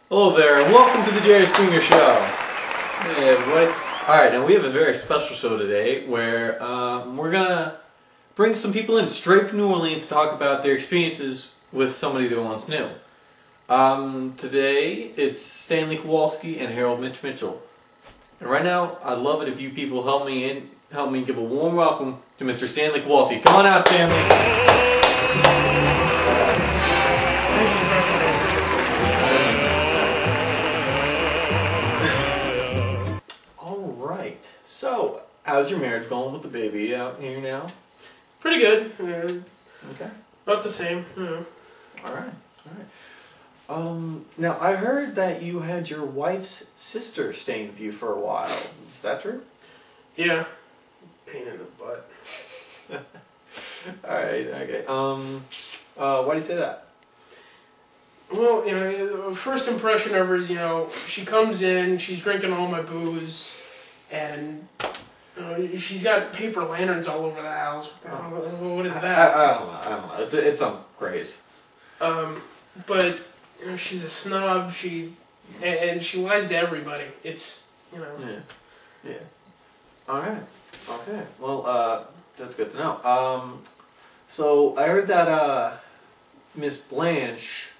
Hello there, and welcome to the Jerry Springer Show. Hey everybody. Alright, now we have a very special show today where we're gonna bring some people in straight from New Orleans to talk about their experiences with somebody they once knew. Today it's Stanley Kowalski and Harold Mitchell. And right now, I'd love it if you people help me give a warm welcome to Mr. Stanley Kowalski. Come on out, Stanley. Alright, so how's your marriage going with the baby out here now? Pretty good. Okay. About the same. Alright. Now I heard that you had your wife's sister staying with you for a while. Is that true? Yeah. Pain in the butt. Alright, okay. Why do you say that? Well, first impression of her is, she comes in, she's drinking all my booze, and she's got paper lanterns all over the house. What is that? I don't know. It's some craze. But she's a snob. And she lies to everybody. It's Yeah. All right. Okay. Well, that's good to know. So I heard that Miss Blanche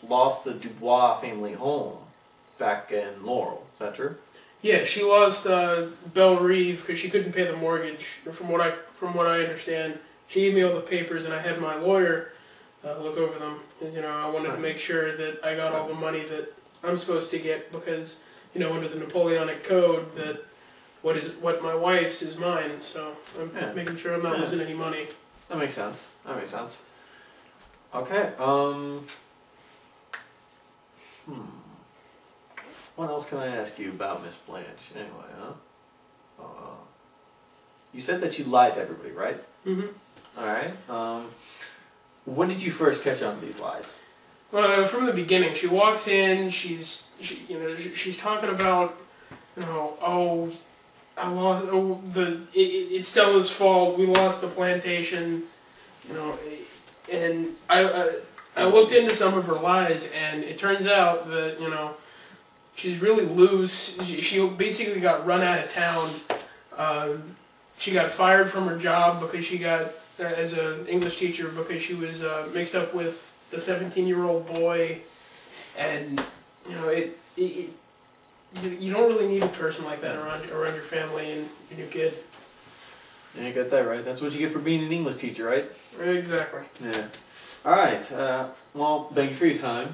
lost the Dubois family home back in Laurel. Is that true? Yeah, she lost Belle Reeve because she couldn't pay the mortgage. From what I understand, she gave me all the papers, and I had my lawyer look over them because I wanted to make sure that I got all the money that I'm supposed to get because under the Napoleonic Code that what my wife's is mine. So I'm making sure I'm not losing any money. That makes sense. Okay. What else can I ask you about Miss Blanche? Anyway, huh? You said that you lied to everybody, right? Mm-hmm. All right. When did you first catch on to these lies? Well, from the beginning, she walks in. She's talking about, I lost. It's Stella's fault. We lost the plantation. And I looked into some of her lies, and it turns out that she's really loose. She basically got run out of town. She got fired from her job because she got as an English teacher because she was mixed up with the 17-year-old boy, and you don't really need a person like that around your family and your new kid. Yeah, you got that right. That's what you get for being an English teacher, right? Exactly. Yeah. All right. Well, thank you for your time.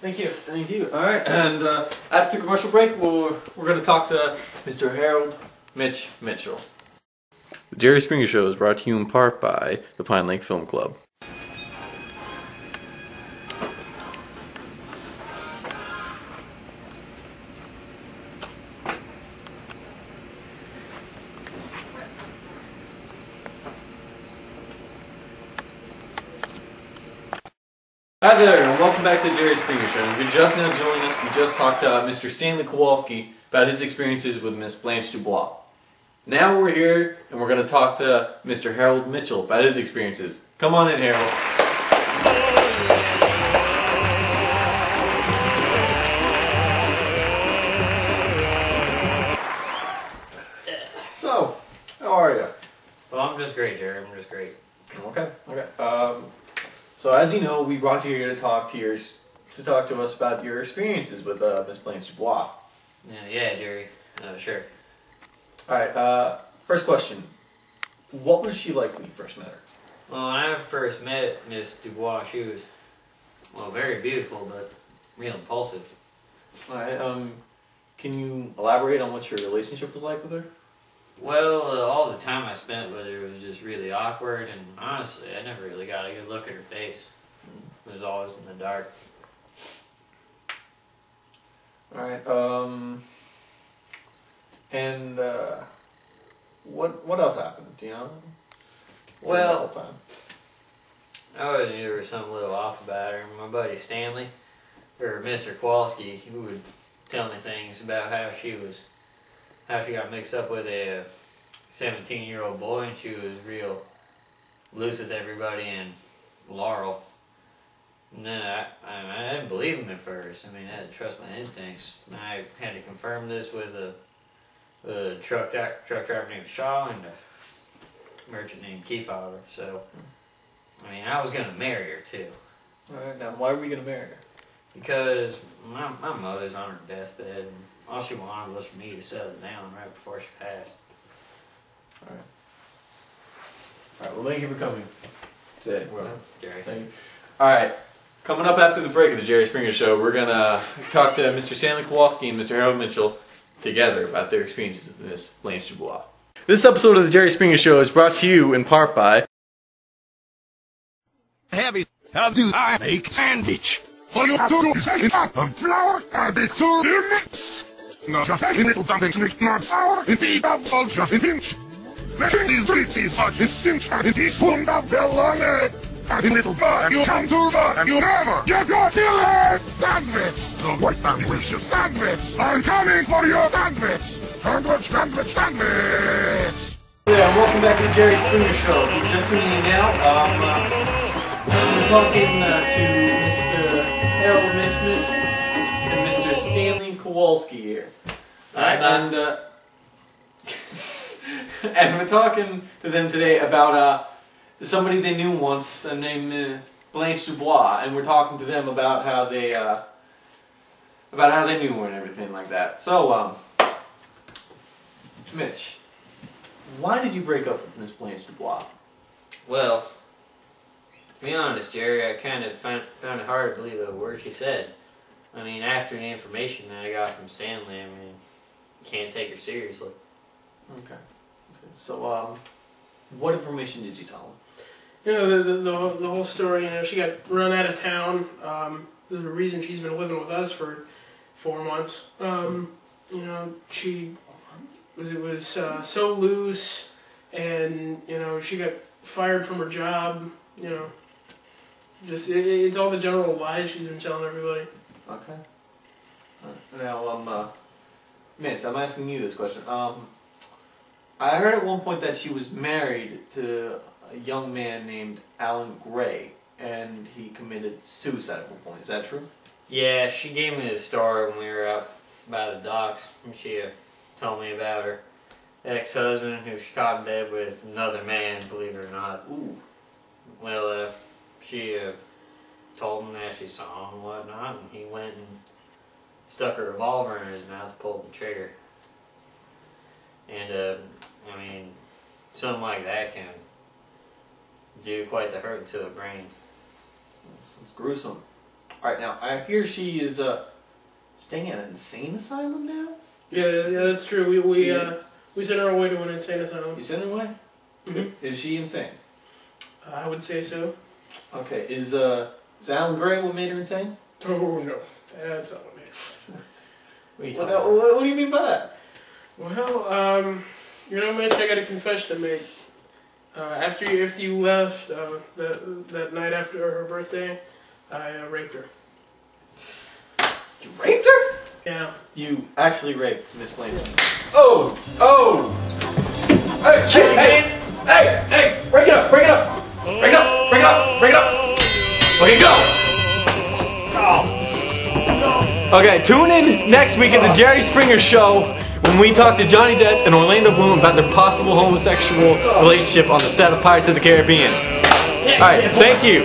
Thank you. Thank you. All right. And after the commercial break, we're going to talk to Mr. Harold Mitchell. The Jerry Springer Show is brought to you in part by the Pine Lake Film Club. Hi there, and welcome back to the Jerry Springer Show. If you're just now joining us, we just talked to Mr. Stanley Kowalski about his experiences with Miss Blanche Dubois. Now we're here, and we're going to talk to Mr. Harold Mitchell about his experiences. Come on in, Harold. So, how are you? Well, I'm just great, Jerry. I'm just great. Okay. So as you know, we brought you here to talk to us about your experiences with Miss Blanche Dubois. Yeah, Jerry. Sure. All right. First question: what was she like when you first met her? Well, when I first met Miss Dubois, she was very beautiful, but real impulsive. All right. Can you elaborate on what your relationship was like with her? Well, all the time I spent with her was just really awkward, and honestly, I never really got a good look at her face. It was always in the dark. All right. And what else happened? Do you know? Well, the whole time? I always knew there was something a little off about her. My buddy Stanley, or Mr. Kowalski, he would tell me things about how she got mixed up with a 17-year-old boy, and she was real loose with everybody in Laurel. And then I didn't believe him at first. I mean, I had to trust my instincts. And I had to confirm this with a truck driver named Shaw and a merchant named Keyfather. So, I mean, I was going to marry her too. Alright, now why were we going to marry her? Because my mother's on her deathbed, and all she wanted was for me to settle down right before she passed. Alright. Alright, well, thank you for coming today. Well, Jerry. Thank you. Alright, coming up after the break of the Jerry Springer Show, we're going to talk to Mr. Stanley Kowalski and Mr. Harold Mitchell together about their experiences with Miss Blanche Dubois. This episode of the Jerry Springer Show is brought to you in part by... How do I make sandwich? All you have to do is take a cup of flour, add it to the mix. Now just take a little something, not flour, and beat up all just an inch. Making these treats such a cinch, and it is full of belonging. Add a little butter, you come to run, and you never get your chili sandwich. So what's that delicious sandwich? I'm coming for your sandwich. Sandwich, sandwich, sandwich. Yeah, welcome back to the Jerry Springer Show. If you're just tuning in now, we're talking to Mr. Harold Mitch and Mr. Stanley Kowalski here. And and we're talking to them today about somebody they knew once named Blanche Dubois, and we're talking to them about how they knew her and everything like that. So, Mitch, why did you break up with Miss Blanche Dubois? Well, to be honest, Jerry, I kind of found it hard to believe a word she said. I mean, after the information that I got from Stanley, I mean, you can't take her seriously. Okay. So, what information did you tell him? You know, the whole story, you know, she got run out of town. There's a reason she's been living with us for 4 months. You know, she was so loose, and, you know, she got fired from her job, you know. Just it's all the general lies she's been telling everybody. Okay. Now, Mitch, I'm asking you this question. I heard at one point that she was married to a young man named Alan Gray, and he committed suicide at one point. Is that true? Yeah, she gave me the story when we were out by the docks, and she told me about her ex-husband who she caught in bed with another man, believe it or not. Ooh. Well, she told him that she saw him and whatnot, and he went and stuck a revolver in his mouth and pulled the trigger. And, I mean, something like that can do quite the hurt to the brain. It's gruesome. Alright, now, I hear she is staying at an insane asylum now? Yeah, that's true. We sent her away to an insane asylum. You sent her away? Mm-hmm. Is she insane? I would say so. Okay, is Alan Gray what made her insane? Oh, no. That's not what made her insane. What are you talking about? What do you mean by that? Well, you know, Mitch, I got a confession to make. After you left that night after her birthday, I raped her. You raped her? Yeah. You actually raped Miss Blanche. Oh! Oh! Hey! Break it up! Break it up! Break it up! Break it up! Break it up! Okay, go! Oh. Okay, tune in next week at the Jerry Springer Show when we talk to Johnny Depp and Orlando Bloom about their possible homosexual relationship on the set of Pirates of the Caribbean. Alright, thank you.